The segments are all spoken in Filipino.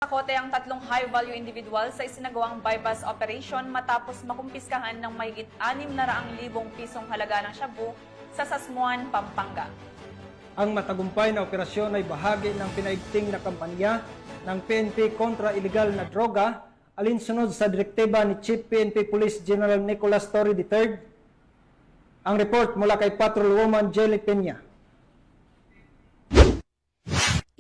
Nakote ang 3 high-value individual sa isinagawang bypass operation matapos makumpiskahan ng mahigit 600,000 pisong halaga ng shabu sa Sasmuan, Pampanga. Ang matagumpay na operasyon ay bahagi ng pinaigting na kampanya ng PNP kontra ilegal na droga alinsunod sa direktiba ni Chief PNP Police General Nicolas Torre III. Ang report mula kay Patrolwoman Jelly Peña.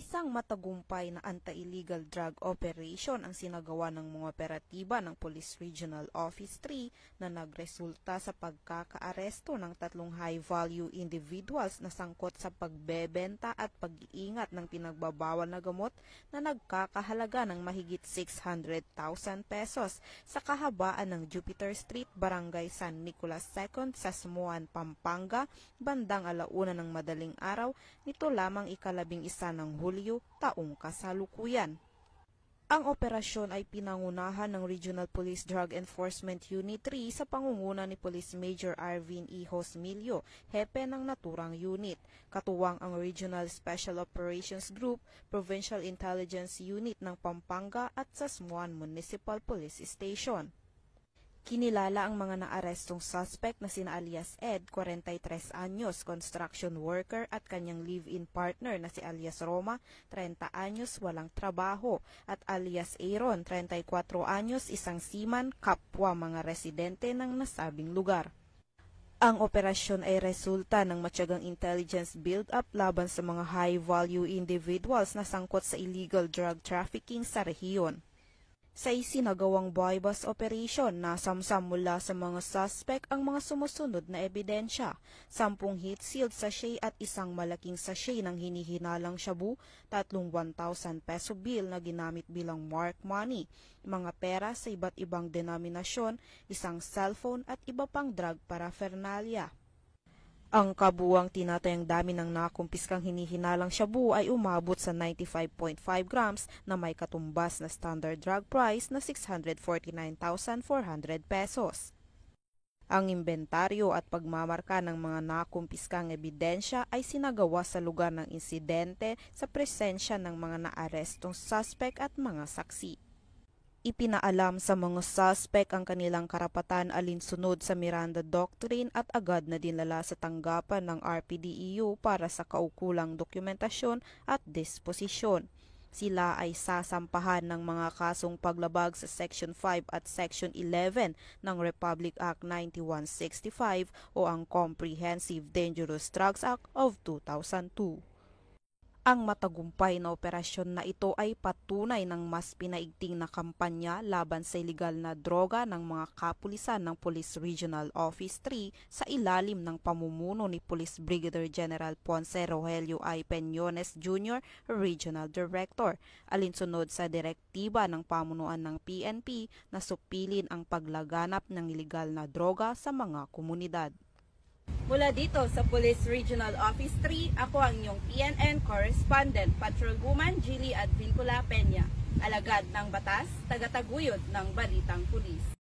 Isang matagumpay na anti-illegal drug operation ang sinagawa ng mga operatiba ng Police Regional Office 3 na nagresulta sa pagkakaaresto ng 3 high-value individuals na sangkot sa pagbebenta at pag-iingat ng pinagbabawal na gamot na nagkakahalaga ng mahigit 600,000 pesos sa kahabaan ng Jupiter Street, Barangay San Nicolas II, Sasmuan, Pampanga, bandang 1:00 ng madaling araw nito lamang ika-11 ng Hulyo taong kasalukuyan. Ang operasyon ay pinangunahan ng Regional Police Drug Enforcement Unit 3 sa pangunguna ni Police Major Arvin E. Hosmilio, hepe ng naturang unit. Katuwang ang Regional Special Operations Group, Provincial Intelligence Unit ng Pampanga at Sasmuan Municipal Police Station. Kinilala ang mga naarestong suspect na sina alias Ed, 43 anyos, construction worker at kanyang live-in partner na si alias Roma, 30 anyos, walang trabaho, at alias Aaron, 34 anyos, isang seaman, kapwa mga residente ng nasabing lugar. Ang operasyon ay resulta ng matyagang intelligence build-up laban sa mga high-value individuals na sangkot sa illegal drug trafficking sa rehiyon. Sa isinagawang bypass operation, nasamsam mula sa mga suspect ang mga sumusunod na ebidensya, 10 heat sealed sachet at isang malaking sachet ng hinihinalang shabu, 3 1,000 peso bill na ginamit bilang mark money, mga pera sa iba't ibang denominasyon, isang cellphone at iba pang drug paraphernalia. Ang kabuuang tinatayang dami ng nakumpiskang hinihinalang shabu ay umabot sa 95.5 grams na may katumbas na standard drug price na 649,400 pesos. Ang inventaryo at pagmamarka ng mga nakumpiskang ebidensya ay sinagawa sa lugar ng insidente sa presensya ng mga naarestong suspect at mga saksi. Ipinaalam sa mga suspect ang kanilang karapatan alinsunod sa Miranda Doctrine at agad na dinala sa tanggapan ng RPDEU para sa kaukulang dokumentasyon at disposisyon. Sila ay sasampahan ng mga kasong paglabag sa Section 5 at Section 11 ng Republic Act 9165 o ang Comprehensive Dangerous Drugs Act of 2002. Ang matagumpay na operasyon na ito ay patunay ng mas pinaigting na kampanya laban sa ilegal na droga ng mga kapulisan ng Police Regional Office 3 sa ilalim ng pamumuno ni Police Brigadier General Ponce Rogelio I. Peñones Jr., Regional Director, alinsunod sa direktiba ng pamunuan ng PNP na supilin ang paglaganap ng ilegal na droga sa mga komunidad. Mula dito sa Police Regional Office 3, ako ang inyong PNN Correspondent, Patrolwoman Jilly Advincula Peña, alagad ng batas, tagataguyod ng Balitang Pulis.